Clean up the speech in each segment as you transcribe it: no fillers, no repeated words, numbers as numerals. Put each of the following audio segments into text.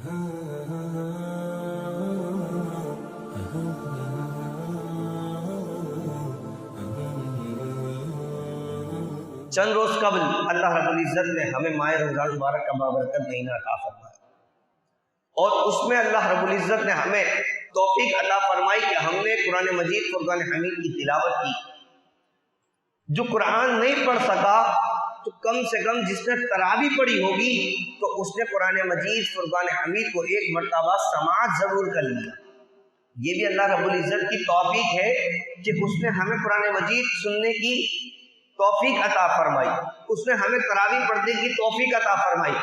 چند روز قبل اللہ رب العزت نے ہمیں ماہ رمضان مبارک کا بابرکت مہینہ عطا فرمایا، اور اس میں اللہ رب العزت نے ہمیں توفیق عطا فرمائی کہ ہم نے قرآن مجید فرقان حمید کی تلاوت کی۔ جو قرآن نہیں پڑھ سکا تو کم سے کم جس نے تراویح پڑھی ہوگی تو اس نے قرآن مجید فرقان حمید کو ایک مرتبہ سماعت ضرور کر لیا۔ یہ بھی اللہ رب العزت کی توفیق ہے کہ اس نے ہمیں قرآن مجید سننے کی توفیق عطا فرمائی، اس نے ہمیں تراویح پڑھنے کی توفیق عطا فرمائی،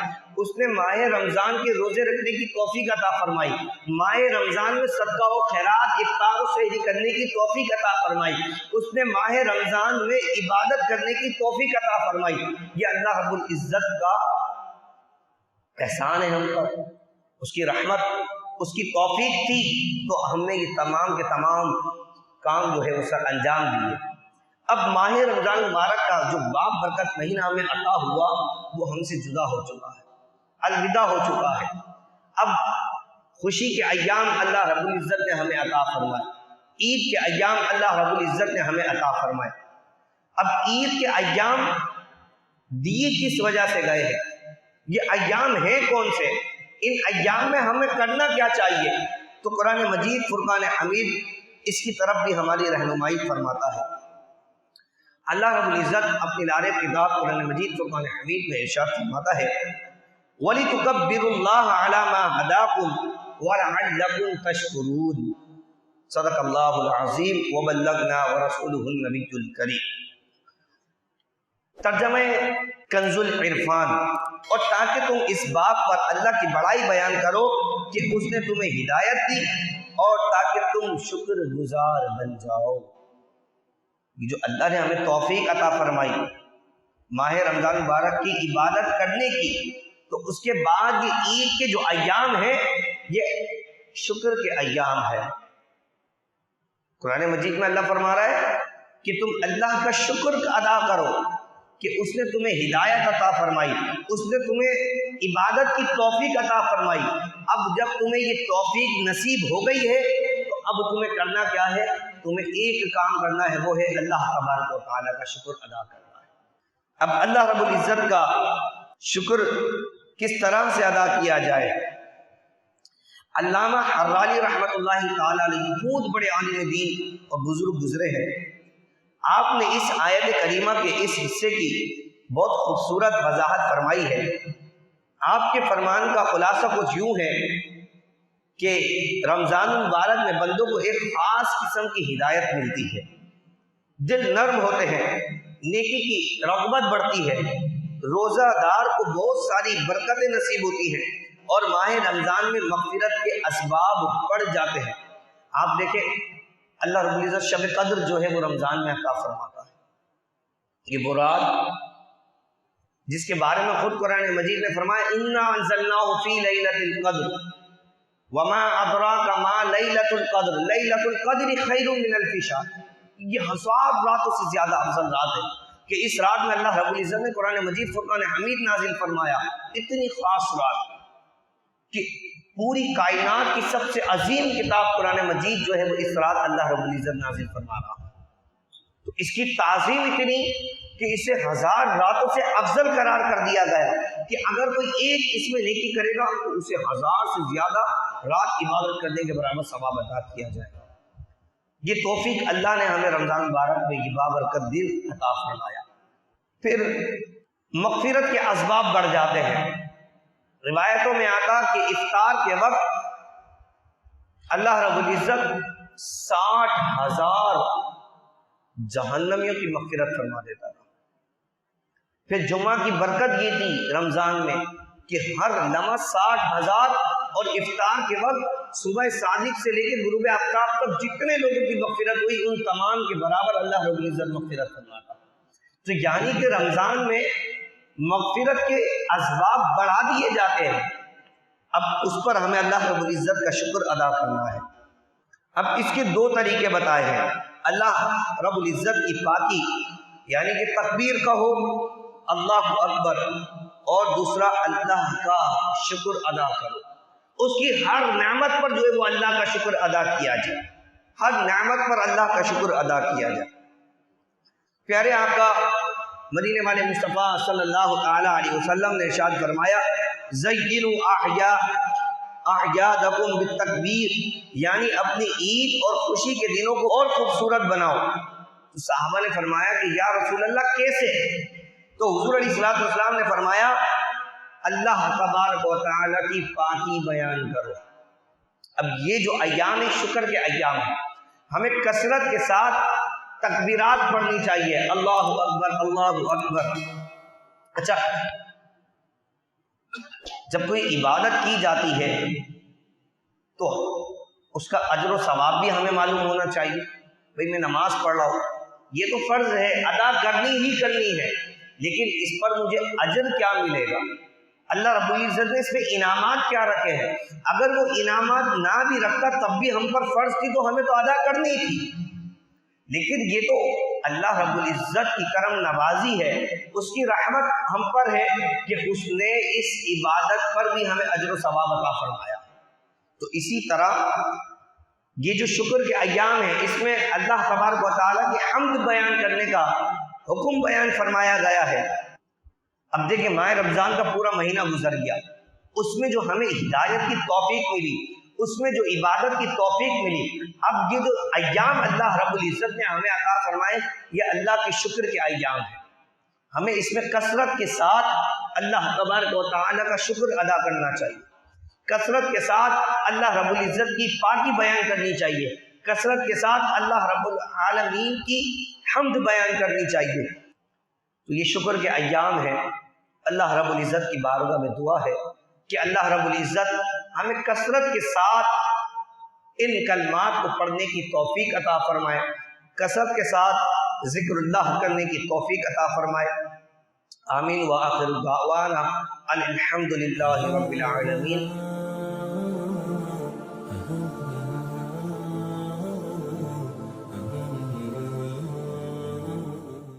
اس نے ماہ رمضان کے روزے رکھنے کی توفیق عطا فرمائی، ماہ رمضان میں صدقہ و خیرات افطار و سحری کرنے کی توفیق عطا فرمائی، اس نے ماہ رمضان میں عبادت کرنے کی توفیق عطا فرمائی۔ یہ اللہ رب العزت کا احسان ہے ہم پر، اس کی رحمت، اس کی توفیق تھی تو ہم نے یہ تمام کے تمام کام جو ہے اس کا انجام دیے۔ اب ماہ رمضان مبارک کا جو باب برکت مہینہ ہمیں عطا ہوا وہ ہم سے جدا ہو چکا ہے، الوداع ہو چکا ہے۔ اب خوشی کے ایام اللہ رب العزت نے ہمیں عطا فرمائے، عید کے ایام اللہ رب العزت نے ہمیں عطا فرمائے۔ اب عید کے ایام دیے کس وجہ سے گئے ہیں؟ یہ ایام ہیں کون سے؟ ان ایام میں ہمیں کرنا کیا چاہیے؟ تو قرآن مجید فرقان حمید اس کی طرف بھی ہماری رہنمائی فرماتا ہے۔ اللہ رب العزت اپنی لارے کتاب قرآن مجید فرقان حمید میں ارشاد فرماتا ہے وَلِتُكَبِّرُوا اللَّهَ عَلَى مَا هَدَاكُمْ وَلَعَلَّكُمْ تَشْكُرُونَ صدق اللہ العظیم وبلغنا ورسولہ النبی الکریم۔ ترجمہ کنز العرفان، اور تاکہ تم اس بات پر اللہ کی بڑائی بیان کرو کہ اس نے تمہیں ہدایت دی اور تاکہ تم شکر گزار بن جاؤ۔ یہ جو اللہ نے ہمیں توفیق عطا فرمائی ماہ رمضان مبارک کی عبادت کرنے کی، تو اس کے بعد یہ عید کے جو ایام ہیں یہ شکر کے ایام ہے۔ قرآن مجید میں اللہ فرما رہا ہے کہ تم اللہ کا شکر ادا کرو کہ اس نے تمہیں ہدایت عطا فرمائی، اس نے تمہیں عبادت کی توفیق عطا فرمائی۔ اب جب تمہیں یہ توفیق نصیب ہو گئی ہے تو اب تمہیں کرنا کیا ہے؟ تمہیں ایک کام کرنا ہے، وہ ہے اللہ تبارک و تعالیٰ کا شکر ادا کرنا ہے۔ اب اللہ رب العزت کا شکر کس طرح سے ادا کیا جائے؟ علامہ حرالی رحمۃ اللہ تعالیٰ علیہ بہت بڑے عالم دین اور بزرگ گزرے ہیں۔ آپ نے اس آیت کریمہ کے اس حصے کی بہت خوبصورت وضاحت فرمائی ہے۔ آپ کے فرمان کا خلاصہ کچھ یوں ہے کہ رمضان المبارک میں بندوں کو ایک خاص قسم کی ہدایت ملتی ہے، دل نرم ہوتے ہیں، نیکی کی رغبت بڑھتی ہے، روزہ دار کو بہت ساری برکتیں نصیب ہوتی ہیں اور ماہ رمضان میں مغفرت کے اسباب بڑھ جاتے ہیں۔ آپ دیکھیں اللہ رب العزت شب قدر جو ہے وہ رمضان میں عطا فرماتا ہے۔ یہ وہ رات جس کے بارے میں خود قرآن مجید نے فرمایا اِنَّا أَنزَلْنَاهُ فِي لَيْلَةِ الْقَدْرِ وَمَا أَدْرَاكَ مَا لَيْلَةُ الْقَدْرِ لَيْلَةُ الْقَدْرِ خَيْرٌ مِّنَ أَلْفِ شَهْرٍ۔ یہ ہزار راتوں سے زیادہ افضل رات ہے کہ اس رات میں اللہ رب العزت نے قرآن مجید فرقان حمید نازل فرمایا۔ اتنی خاص رات کہ پوری کائنات کی سب سے عظیم کتاب قرآن مجید جو ہے وہ اس رات اللہ رب العزت نازل فرما رہا ہے، تو اس کی تعظیم اتنی کہ اسے ہزار راتوں سے افضل قرار کر دیا گیا کہ اگر کوئی ایک اس میں نیکی کرے گا تو اسے ہزار سے زیادہ رات عبادت کرنے کے برابر ثواب عطا کیا جائے گا۔ یہ توفیق اللہ نے ہمیں رمضان مبارک میں یہ بابرکت دن عطا فرمایا۔ پھر مغفرت کے اسباب بڑھ جاتے ہیں۔ روایتوں میں آتا کہ افطار کے وقت اللہ رب العزت 60,000 جہنمیوں کی مغفرت فرما دیتا تھا۔ پھر جمعہ کی برکت یہ تھی رمضان میں کہ ہر لمحہ 60,000 اور افطار کے وقت صبح صادق سے لے کے غروب آفتاب تک جتنے لوگوں کی مغفرت ہوئی ان تمام کے برابر اللہ رب العزت مغفرت فرماتا۔ تو یعنی کہ رمضان میں مغفرت کے اسباب بڑھا دیے جاتے ہیں۔ اب اس پر ہمیں اللہ رب العزت کا شکر ادا کرنا ہے۔ اب اس کے دو طریقے بتائے ہیں۔ اللہ رب العزت کی پاکی یعنی کہ تکبیر کہو اللہ اکبر، اور دوسرا اللہ کا شکر ادا کرو۔ اس کی ہر نعمت پر جو ہے وہ اللہ کا شکر ادا کیا جائے، ہر نعمت پر اللہ کا شکر ادا کیا جائے۔ پیارے آقا مدینے والے مصطفیٰ صلی اللہ تعالی علیہ وسلم نے ارشاد فرمایا زینوا اعیادکم بالتکبیر، یعنی اپنی عید اور خوشی کے دنوں کو اور خوبصورت بناؤ۔ تو صحابہ نے فرمایا کہ یا رسول اللہ کیسے؟ تو حضور علیہ الصلوۃ والسلام نے فرمایا اللہ تبارک و تعالیٰ کی پاکی بیان کرو۔ اب یہ جو ایام شکر کے ایام ہیں، ہمیں کثرت کے ساتھ تکبیرات پڑھنی چاہیے، اللہ اکبر اللہ اکبر۔ اچھا، جب کوئی عبادت کی جاتی ہے تو اس کا اجر و ثواب بھی ہمیں معلوم ہونا چاہیے۔ بھئی میں نماز پڑھ رہا ہوں، یہ تو فرض ہے، ادا کرنی ہی کرنی ہے، لیکن اس پر مجھے اجر کیا ملے گا؟ اللہ رب العزت نے اس میں انعامات کیا رکھے ہیں؟ اگر وہ انعامات نہ بھی رکھتا تب بھی ہم پر فرض تھی تو ہمیں تو ادا کرنی تھی، لیکن یہ تو اللہ رب العزت کی کرم نوازی ہے، اس کی رحمت ہم پر ہے کہ اس نے اس عبادت پر بھی ہمیں اجر و ثواب عطا فرمایا۔ تو اسی طرح یہ جو شکر کے ایام ہیں، اس میں اللہ تبارک و تعالیٰ کی حمد بیان کرنے کا حکم بیان فرمایا گیا ہے۔ اب دیکھیں ماہ رمضان کا پورا مہینہ گزر گیا، اس میں جو ہمیں ہدایت کی توفیق ملی، اس میں جو عبادت کی توفیق ملی، اب یہ جو ایام اللہ رب العزت نے ہمیں عطا فرمائے یہ اللہ کے شکر کے ایام ہیں۔ ہمیں اس میں کثرت کے ساتھ اللہ تبارک و تعالیٰ کا شکر ادا کرنا چاہیے، کثرت کے ساتھ اللہ رب العزت کی پاکی بیان کرنی چاہیے، کثرت کے ساتھ اللہ رب العالمین کی حمد بیان کرنی چاہیے۔ تو یہ شکر کے ایام ہیں، اللہ رب العزت کی بارگاہ میں دعا ہے کہ اللہ رب العزت ہمیں کثرت کے ساتھ ان کلمات کو پڑھنے کی توفیق عطا فرمائے، کثرت کے ساتھ ذکر اللہ کرنے کی توفیق عطا فرمائے۔ آمین وآخر دعوانا ان الحمد للہ رب العالمین۔